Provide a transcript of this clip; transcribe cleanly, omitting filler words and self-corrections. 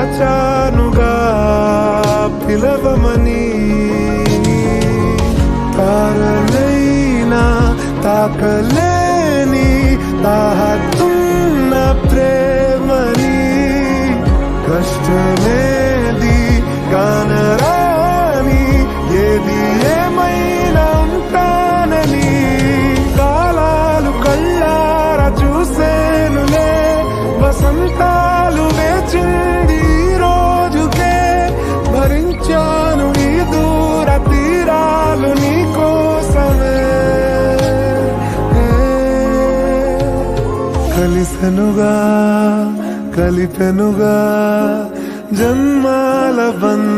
మరచానుగా పిలవమని. తారలైనా తాకలేని తాహతున్న ప్రేమని, కష్టమేది కానరాని ఏది ఏమైనా ఉంటానని. కాలాలు కళ్ళారా చూసేనులే, వసంతాలు వేచింది రోజుకే. భరించాను ఈ దూర తీరాలు నీ కోసమే. కలిసెనుగా కలిపెనుగా జన్మాల బంధం.